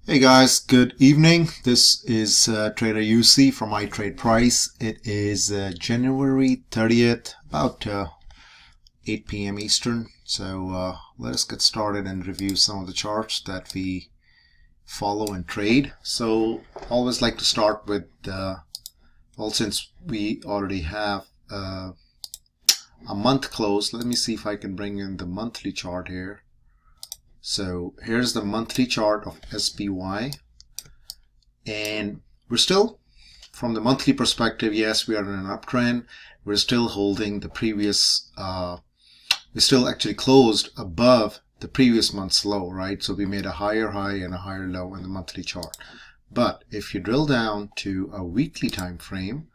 Hey guys, good evening. This is Trader UC from iTradePrice. It is January 30th, about 8 p.m. Eastern. So let us get started and review some of the charts that we follow and trade. So always like to start with, well, since we already have a month close, let me see if I can bring in the monthly chart here. So here's the monthly chart of SPY, and we're still, from the monthly perspective, yes, we are in an uptrend. We're still holding the previous, we still actually closed above the previous month's low, right? So we made a higher high and a higher low in the monthly chart. But if you drill down to a weekly time frame,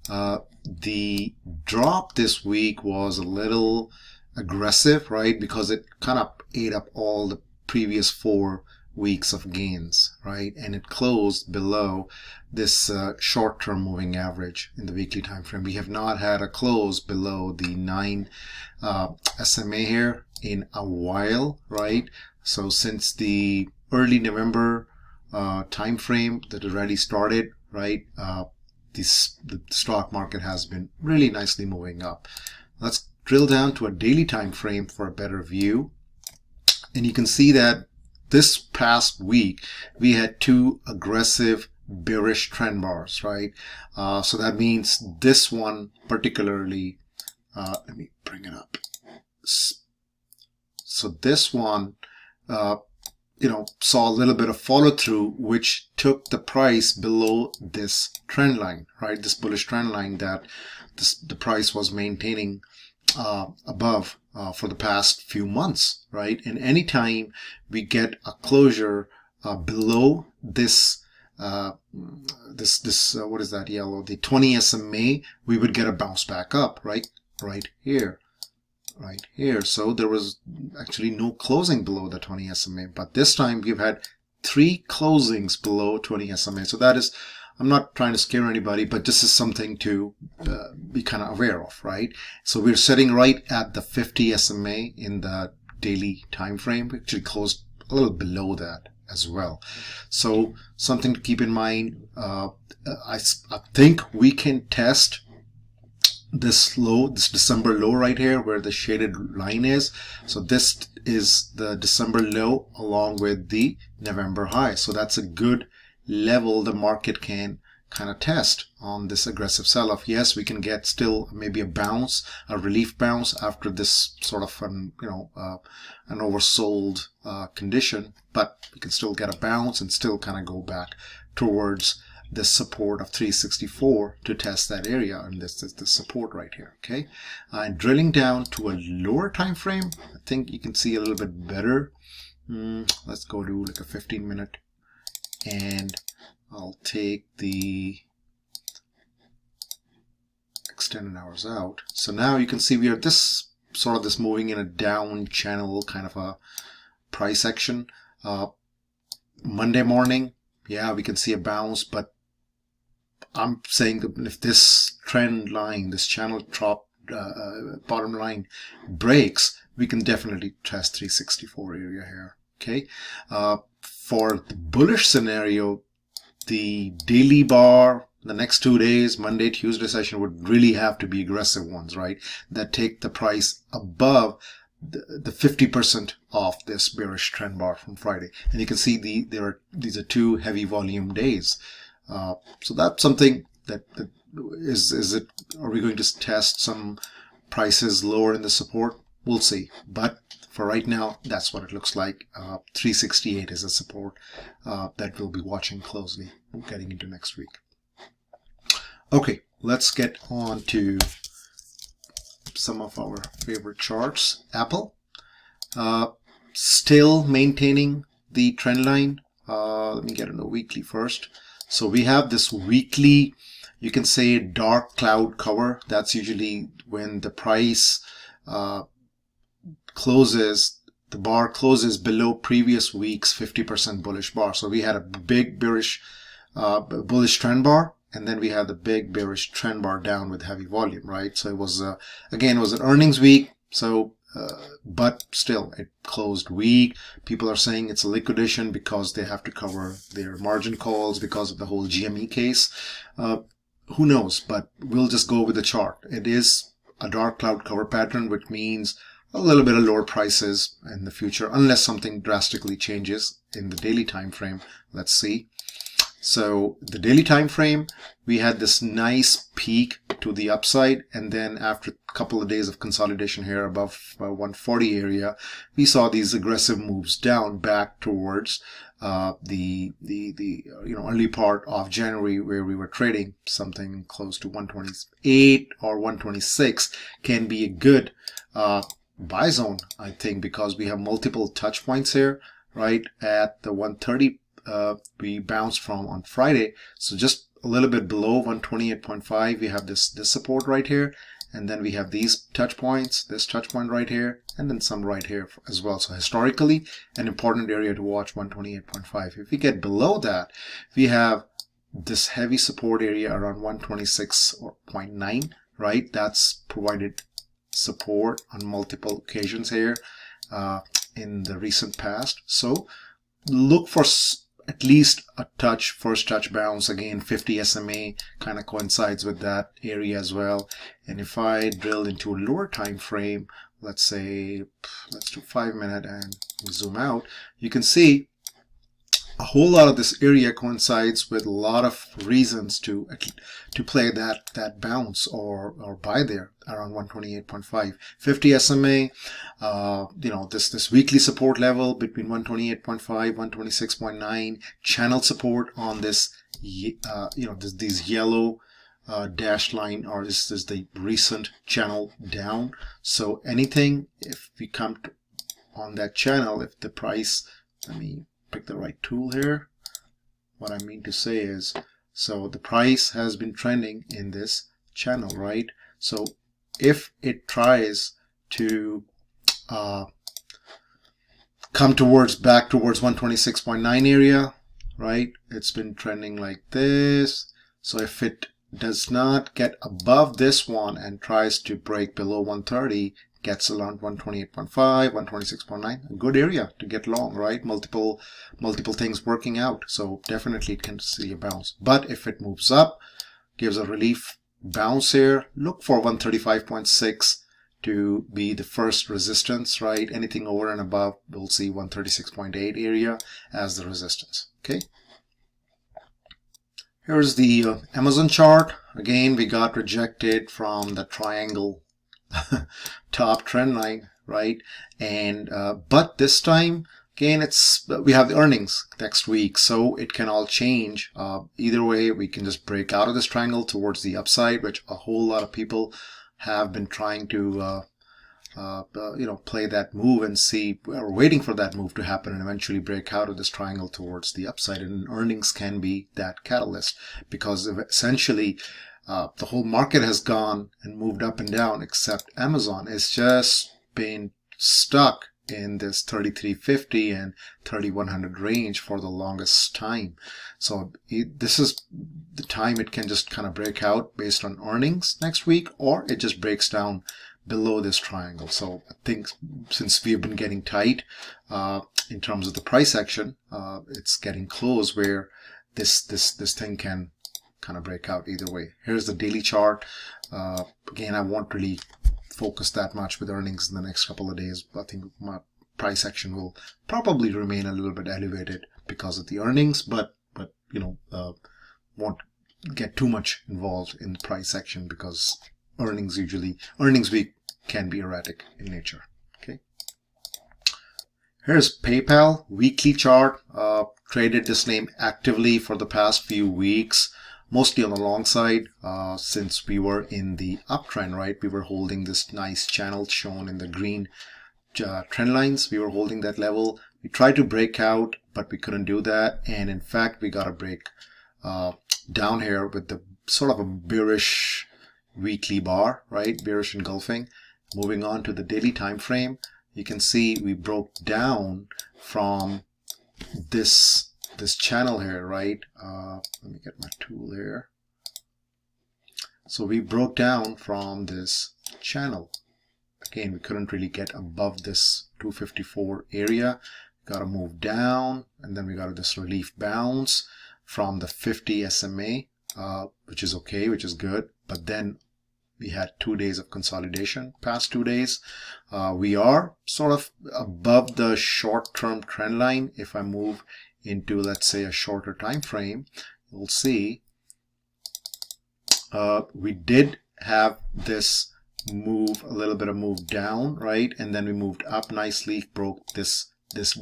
the drop this week was a little aggressive, right? Because it kind of ate up all the previous 4 weeks of gains, right? And it closed below this short-term moving average in the weekly time frame. We have not had a close below the 9 SMA here in a while, right? So since the early November time frame that already started, right? The stock market has been really nicely moving up. Let's drill down to a daily time frame for a better view, and you can see that this past week we had 2 aggressive bearish trend bars, right? So that means this one particularly, let me bring it up. So this one saw a little bit of follow through, which took the price below this trend line, right? This bullish trend line that the price was maintaining above for the past few months, right? And anytime we get a closure below this what is that yellow, the 20 SMA, we would get a bounce back up, right here. So there was actually no closing below the 20 SMA, but this time we've had 3 closings below 20 SMA. So that is, I'm not trying to scare anybody, but this is something to be kind of aware of, right? So we're sitting right at the 50 SMA in the daily time frame. We actually closed a little below that as well. So something to keep in mind. I think we can test this low, this December low right here where the shaded line is. So this is the December low along with the November high. So that's a good level the market can kind of test on this aggressive sell-off. Yes, we can get still maybe a bounce, a relief bounce after this sort of an oversold condition, but we can still get a bounce and still kind of go back towards the support of 364 to test that area, and this is the support right here. Okay, and drilling down to a lower time frame, I think you can see a little bit better. Let's go to like a 15-minute, and I'll take the extended hours out. So now you can see we are this moving in a down channel kind of a price action. Monday morning, yeah, we can see a bounce, but I'm saying that if this trend line, this channel top bottom line breaks, we can definitely test 364 area here. Okay, for the bullish scenario, the daily bar, the next 2 days, Monday, Tuesday session would really have to be aggressive ones, right? That take the price above the 50% off this bearish trend bar from Friday. And you can see these are 2 heavy volume days. So that's something that are we going to test some prices lower in the support? We'll see. But for right now, that's what it looks like. 368 is a support that we'll be watching closely getting into next week. Okay, let's get on to some of our favorite charts. Apple, still maintaining the trend line. Let me get on the weekly first. So we have this weekly, you can say, dark cloud cover. That's usually when the price closes, the bar closes below previous week's 50% bullish bar. So we had a big bearish bullish trend bar, and then we had the big bearish trend bar down with heavy volume, right? So it was again, it was an earnings week, so but still it closed weak. People are saying it's a liquidation because they have to cover their margin calls because of the whole GME case. Who knows, but we'll just go with the chart. It is a dark cloud cover pattern, which means a little bit of lower prices in the future unless something drastically changes in the daily time frame. Let's see. So the daily time frame, we had this nice peak to the upside, and then after a couple of days of consolidation here above 140 area, we saw these aggressive moves down back towards the early part of January, where we were trading something close to 128 or 126 can be a good buy zone, I think, because we have multiple touch points here, right at the 130. We bounced from on Friday, so just a little bit below 128.5 we have this support right here, and then we have these touch points, this touch point right here, and then some right here as well. So historically an important area to watch, 128.5. If we get below that, we have this heavy support area around 126.9, right? That's provided support on multiple occasions here in the recent past. So look for at least a touch, first touch bounce. Again, 50 SMA kind of coincides with that area as well. And if I drill into a lower time frame, let's say, let's do 5 minute and zoom out, you can see a whole lot of this area coincides with a lot of reasons to play that bounce or buy there around 128.5. 50 SMA, this weekly support level between 128.5, 126.9, channel support on this, these yellow dashed line, or this is the recent channel down. So anything, if we come on that channel, if the price, let me pick the right tool here. What I mean to say is, so the price has been trending in this channel, right? So if it tries to come back towards 126.9 area, right? It's been trending like this. So if it does not get above this one and tries to break below 130, gets around 128.5, 126.9, a good area to get long, right? Multiple things working out. So definitely it can see a bounce. But if it moves up, gives a relief bounce here, look for 135.6 to be the first resistance, right? Anything over and above, we'll see 136.8 area as the resistance. Okay. Here's the Amazon chart. Again, we got rejected from the triangle top trend line, right? And but this time again, we have the earnings next week, so it can all change. Either way, we can just break out of this triangle towards the upside, which a whole lot of people have been trying to play that move and see, or waiting for that move to happen and eventually break out of this triangle towards the upside. And earnings can be that catalyst, because essentially the whole market has gone and moved up and down, except Amazon is just been stuck in this 3350 and 3100 range for the longest time. So this is the time it can just kind of break out based on earnings next week, or it just breaks down below this triangle. So I think since we've been getting tight in terms of the price action, it's getting close where this thing can kind of break out either way. Here's the daily chart. Again, I won't really focus that much with earnings in the next couple of days. I think my price action will probably remain a little bit elevated because of the earnings, but won't get too much involved in the price action, because earnings week can be erratic in nature. Okay. Here's PayPal weekly chart. Traded this name actively for the past few weeks, mostly on the long side, since we were in the uptrend, right? We were holding this nice channel shown in the green trend lines. We were holding that level. We tried to break out, but we couldn't do that. And in fact, we got a break down here with the sort of a bearish weekly bar, right? Bearish engulfing. Moving on to the daily time frame, you can see we broke down from this channel here, right? Let me get my tool here. So we broke down from this channel again, we couldn't really get above this 254 area. Got to move down, and then we got this relief bounce from the 50 SMA, which is okay, which is good. But then we had 2 days of consolidation. Past 2 days, we are sort of above the short-term trend line. If I move into, let's say, a shorter time frame, you'll see we did have this move, a little bit of move down, right? And then we moved up nicely, broke this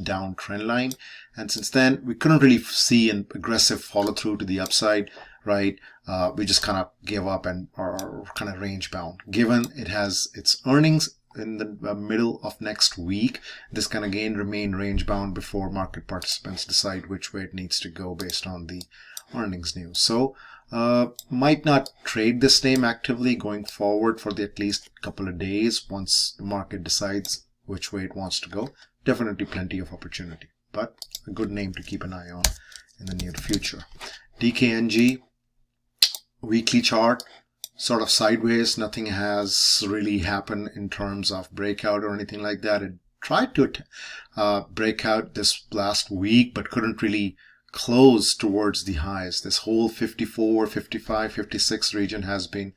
down trend line, and since then we couldn't really see an aggressive follow through to the upside, right? We just kind of gave up and are kind of range bound. Given it has its earnings in the middle of next week, this can again remain range bound before market participants decide which way it needs to go based on the earnings news. So might not trade this name actively going forward for the at least couple of days once the market decides which way it wants to go. Definitely plenty of opportunity, but a good name to keep an eye on in the near future. DKNG, weekly chart, sort of sideways. Nothing has really happened in terms of breakout or anything like that. It tried to break out this last week, but couldn't really close towards the highs. This whole 54, 55, 56 region has been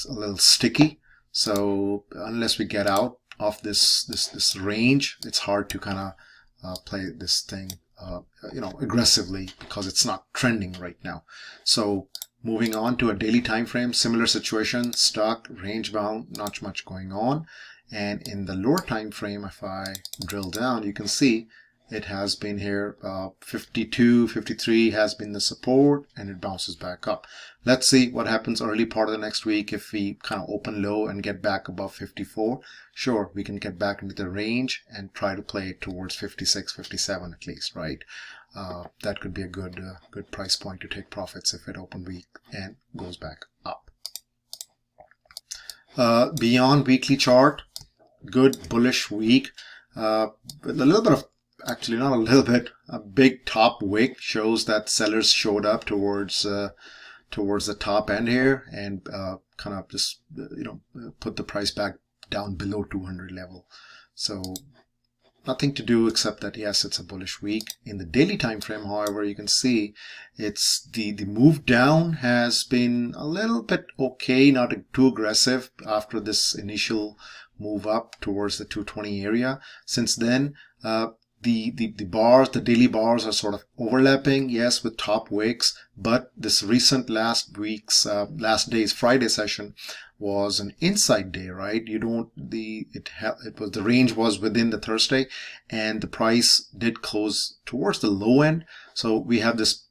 a little sticky. So unless we get out of this range, it's hard to kind of play this thing aggressively because it's not trending right now. So moving on to a daily time frame, similar situation, stuck, range bound, not much going on. And in the lower time frame, if I drill down, you can see it has been here, 52, 53 has been the support, and it bounces back up. Let's see what happens early part of the next week. If we kind of open low and get back above 54, sure, we can get back into the range and try to play it towards 56, 57 at least, right? That could be a good price point to take profits if it open weak and goes back up. Beyond weekly chart, good bullish week with a little bit of, actually not a little bit, a big top wick shows that sellers showed up towards the top end here and kind of just put the price back down below 200 level. So nothing to do except that yes, it's a bullish week. In the daily time frame, however, you can see it's the move down has been a little bit okay, not too aggressive after this initial move up towards the 220 area. Since then, the bars, the daily bars are sort of overlapping, yes, with top wicks, but this recent last day's Friday session was an inside day, right? The range was within the Thursday, and the price did close towards the low end. So we have this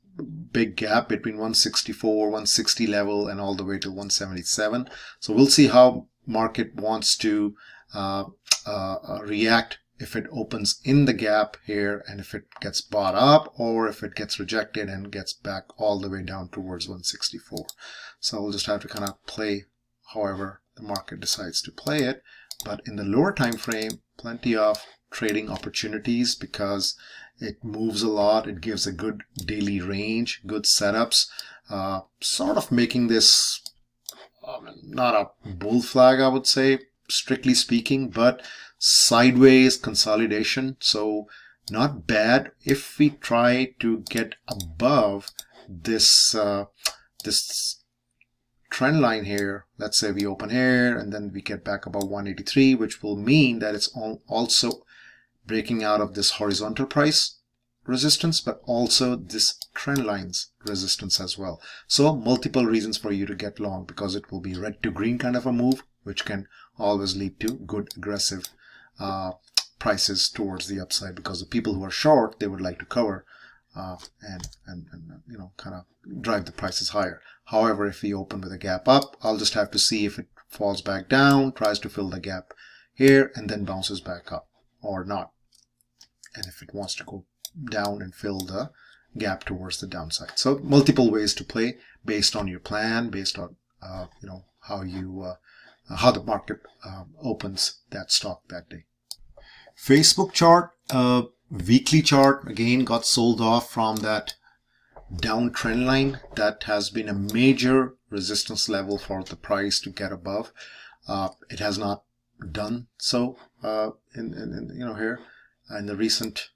big gap between 164, 160 level and all the way to 177. So we'll see how market wants to react if it opens in the gap here, and if it gets bought up, or if it gets rejected and gets back all the way down towards 164. So we'll just have to kind of play however the market decides to play it. But in the lower time frame, plenty of trading opportunities because it moves a lot. It gives a good daily range, good setups, sort of making this not a bull flag, I would say, strictly speaking, but sideways consolidation. So not bad. If we try to get above this this trend line here, let's say we open here and then we get back above 183, which will mean that it's also breaking out of this horizontal price resistance, but also this trend lines resistance as well. So multiple reasons for you to get long, because it will be red to green kind of a move, which can always lead to good aggressive prices towards the upside, because the people who are short, they would like to cover and kind of drive the prices higher. However, if we open with a gap up, I'll just have to see if it falls back down, tries to fill the gap here, and then bounces back up or not. And if it wants to go down and fill the gap towards the downside. So multiple ways to play based on your plan, based on how the market opens that stock that day. Facebook chart, weekly chart, again got sold off from that downtrend line. That has been a major resistance level for the price to get above. It has not done so in you know, here in the recent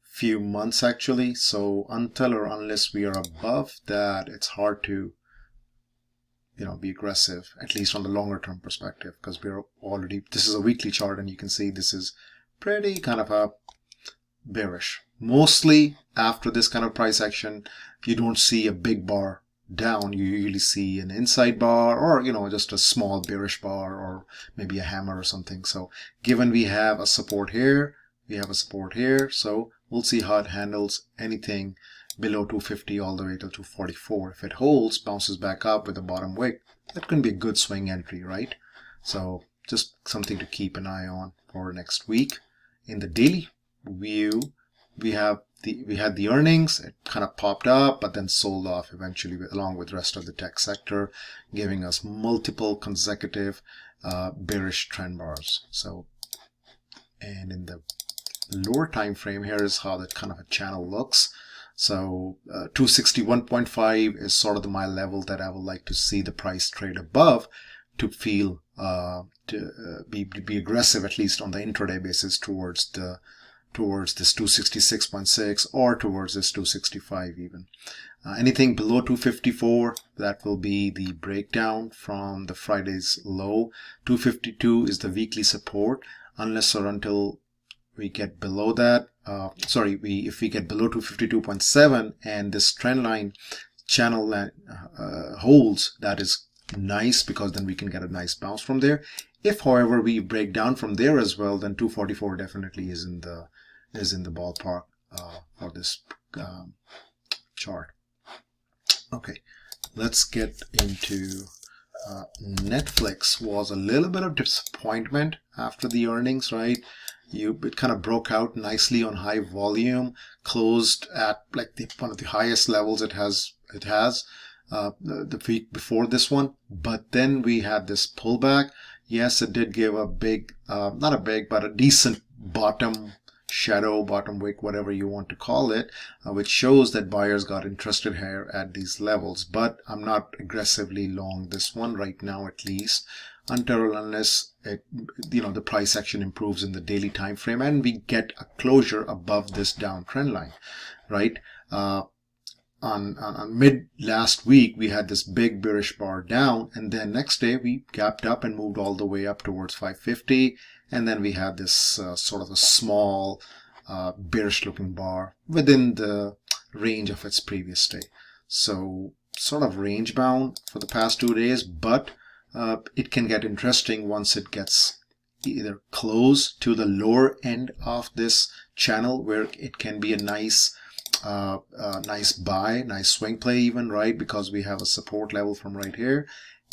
few months actually. So until or unless we are above that, it's hard to, you know, be aggressive, at least on the longer term perspective, because we're already, this is a weekly chart and you can see this is pretty kind of a bearish. Mostly after this kind of price action, you don't see a big bar down. You usually see an inside bar, or, you know, just a small bearish bar, or maybe a hammer or something. So given we have a support here, we have a support here, so we'll see how it handles anything below 250 all the way to 244. If it holds, bounces back up with a bottom wick, that can be a good swing entry, right? So just something to keep an eye on for next week. In the daily view, we had the earnings. It kind of popped up but then sold off eventually, along with the rest of the tech sector, giving us multiple consecutive bearish trend bars. So, and in the lower time frame, here is how that kind of a channel looks. So 261.5 is sort of my level that I would like to see the price trade above to feel be aggressive, at least on the intraday basis, towards this 266.6 or towards this 265 even. Anything below 254, that will be the breakdown from the Friday's low. 252 is the weekly support, unless or until we get below that. If we get below 252.7 and this trend line channel holds, that is nice, because then we can get a nice bounce from there. If, however, we break down from there as well, then 244 definitely is in the ballpark for this chart. Okay, let's get into Netflix. Was a little bit of disappointment after the earnings, right? It kind of broke out nicely on high volume, closed at like one of the highest levels it has the week before this one, but then we had this pullback. Yes, it did give a big, not a big, but a decent bottom shadow, bottom wick, whatever you want to call it, which shows that buyers got interested here at these levels. But I'm not aggressively long this one right now, at least, until unless it, you know, the price action improves in the daily time frame and we get a closure above this downtrend line, right? On mid last week, we had this big bearish bar down, and then next day we gapped up and moved all the way up towards 550, and then we had this sort of a small bearish looking bar within the range of its previous day. So sort of range bound for the past 2 days, but it can get interesting once it gets either close to the lower end of this channel, where it can be a nice nice buy, nice swing play even, right? Because we have a support level from right here,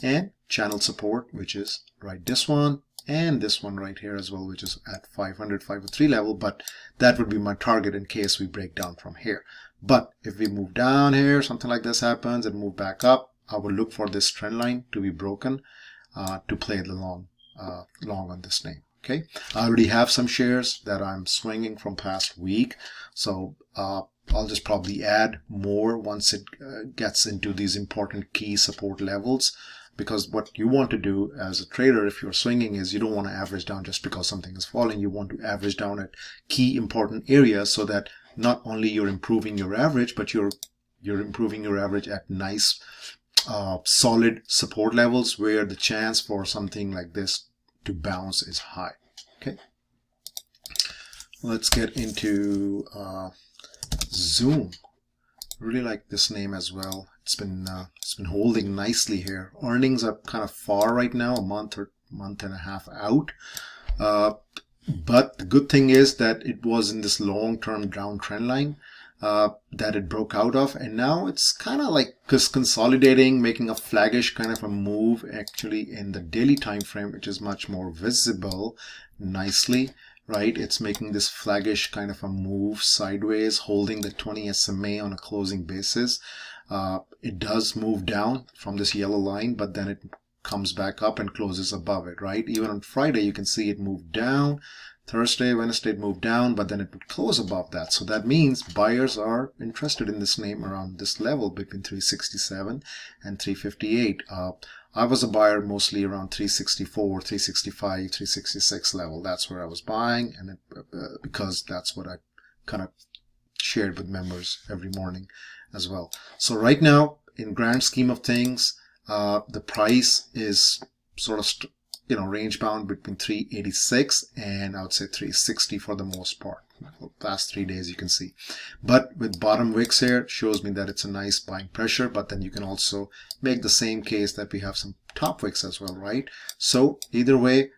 and channel support, which is right this one, and this one right here as well, which is at 503 level. But that would be my target in case we break down from here. But if we move down here, something like this happens and move back up, I will look for this trend line to be broken to play the long on this name. Okay, I already have some shares that I'm swinging from past week, so I'll just probably add more once it gets into these important key support levels, because what you want to do as a trader, if you're swinging, is you don't want to average down just because something is falling. You want to average down at key important areas, so that not only you're improving your average, but you're improving your average at nice solid support levels where the chance for something like this to bounce is high. Okay, let's get into Zoom. Really like this name as well. It's been holding nicely here. Earnings are kind of far right now, a month or month and a half out. But the good thing is that it was in this long-term downtrend line that it broke out of, and now it's kind of like consolidating, making a flaggish kind of a move actually in the daily time frame, which is much more visible nicely, right? It's making this flaggish kind of a move sideways, holding the 20 SMA on a closing basis. It does move down from this yellow line, but then it comes back up and closes above it, right? Even on Friday, you can see it moved down. Thursday, Wednesday, it moved down, but then it would close above that. So that means buyers are interested in this name around this level between 367 and 358. I was a buyer mostly around 364, 365, 366 level. That's where I was buying, and because that's what I kind of shared with members every morning as well. So right now, in grand scheme of things, the price is sort of range bound between 386 and I would say 360 for the most part. Last 3 days you can see, but with bottom wicks here, it shows me that it's a nice buying pressure. But then you can also make the same case that we have some top wicks as well, right? So either way,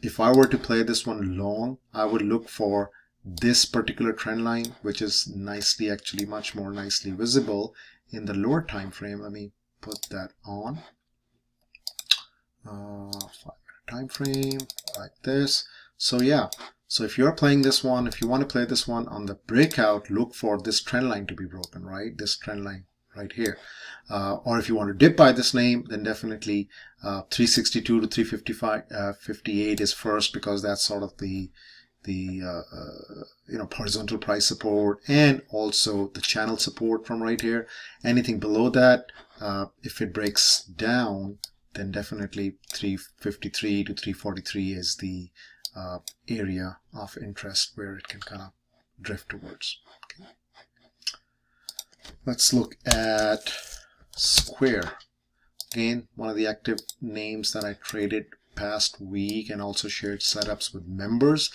if I were to play this one long, I would look for this particular trend line, which is nicely, actually much more nicely visible in the lower time frame. Let me put that on. 5-minute time frame like this. So yeah, so if you're playing this one, if you want to play this one on the breakout, look for this trend line to be broken, right? This trend line right here. Or if you want to dip by this name, then definitely 362 to 358 is first, because that's sort of the horizontal price support and also the channel support from right here. Anything below that, if it breaks down, then definitely 353 to 343 is the area of interest where it can kind of drift towards. Okay. Let's look at Square. Again, one of the active names that I traded past week and also shared setups with members.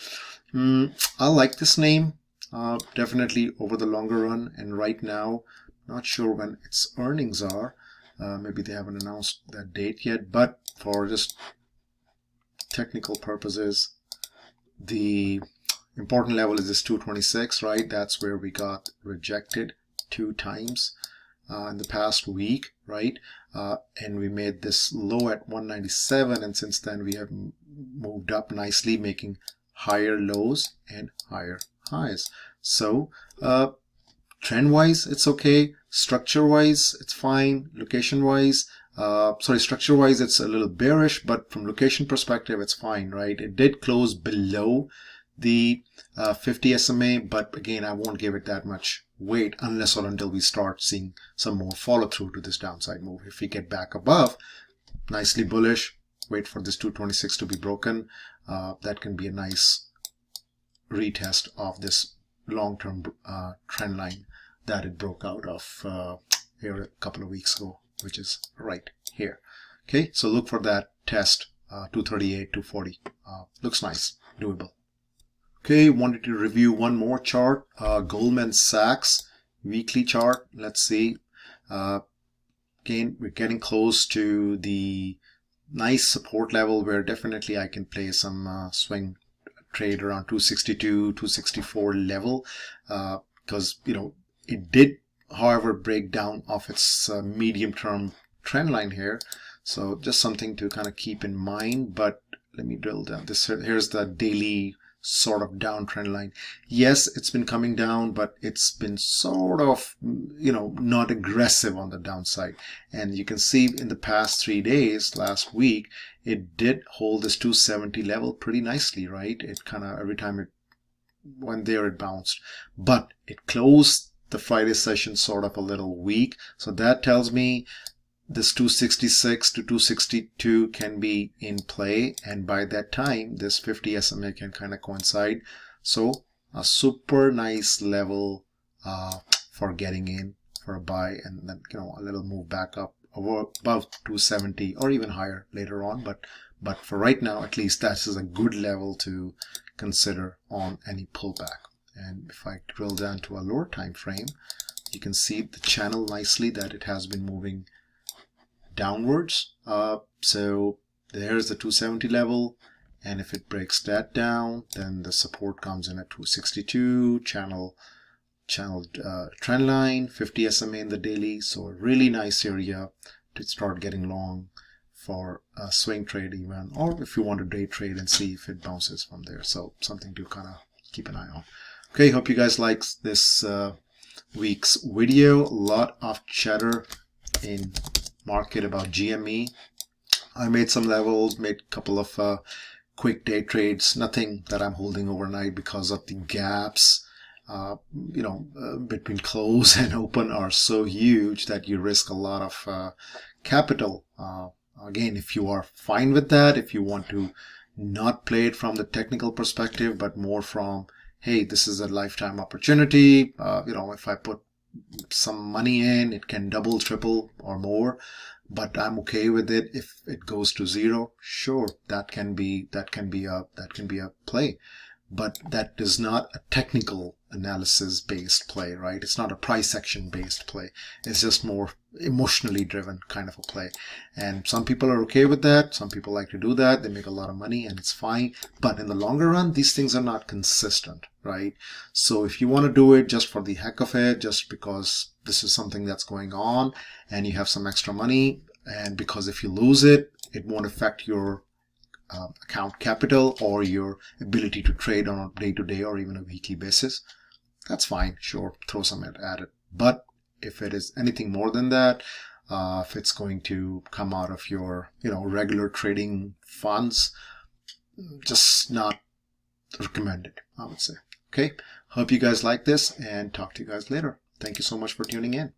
I like this name definitely over the longer run, and right now not sure when its earnings are. Maybe they haven't announced that date yet, but for just technical purposes, the important level is this 226, right? That's where we got rejected 2 times in the past week, right? And we made this low at 197, and since then we have moved up nicely, making higher lows and higher highs. So trend wise, it's okay. Structure wise, it's fine. Location wise, structure wise, it's a little bearish, but from location perspective, it's fine, right? It did close below the 50 SMA, but again, I won't give it that much weight unless or until we start seeing some more follow through to this downside move. If we get back above, nicely bullish, wait for this 226 to be broken. That can be a nice retest of this long-term trend line that it broke out of here a couple of weeks ago, which is right here. Okay, so look for that test, 238, 240. Looks nice, doable. Okay, wanted to review one more chart, Goldman Sachs weekly chart. Let's see. Again, we're getting close to the nice support level where definitely I can play some swing trade around 262, 264 level, because it did, however, break down off its medium-term trend line here. So just something to kind of keep in mind. But let me drill down. Here's the daily sort of downtrend line. Yes, it's been coming down, but it's been sort of, not aggressive on the downside. And you can see in the past 3 days, last week, it did hold this 270 level pretty nicely, right? It kind of, every time it went there, it bounced. But it closed the Friday session sort of a little weak. So that tells me this 266 to 262 can be in play, and by that time this 50 SMA can kind of coincide. So a super nice level for getting in for a buy, and then a little move back up over above 270 or even higher later on. But for right now, at least, that is a good level to consider on any pullback. And if I drill down to a lower time frame, you can see the channel nicely that it has been moving downwards. So there's the 270 level, and if it breaks that down, then the support comes in at 262, channel trend line, 50 SMA in the daily. So a really nice area to start getting long for a swing trade even, or if you want to day trade and see if it bounces from there. So something to kind of keep an eye on. Okay, hope you guys like this week's video. A lot of chatter in market about GME. I made some levels, made a couple of quick day trades, nothing that I'm holding overnight because of the gaps, between close and open are so huge that you risk a lot of capital. Again, if you are fine with that, if you want to not play it from the technical perspective, but more from, hey, this is a lifetime opportunity. If I put some money in, it can double, triple, or more. But I'm okay with it if it goes to zero. Sure, that can be a play, but that is not a technical analysis based play, right? It's not a price action based play. It's just more emotionally driven kind of a play. And some people are okay with that. Some people like to do that. They make a lot of money and it's fine. But in the longer run, these things are not consistent, right? So if you want to do it just for the heck of it, just because this is something that's going on and you have some extra money, and because if you lose it, it won't affect your account capital or your ability to trade on a day-to-day or even a weekly basis, that's fine. Sure, throw some at it. But if it is anything more than that, if it's going to come out of your regular trading funds, just not recommended, I would say. Okay, hope you guys like this and talk to you guys later. Thank you so much for tuning in.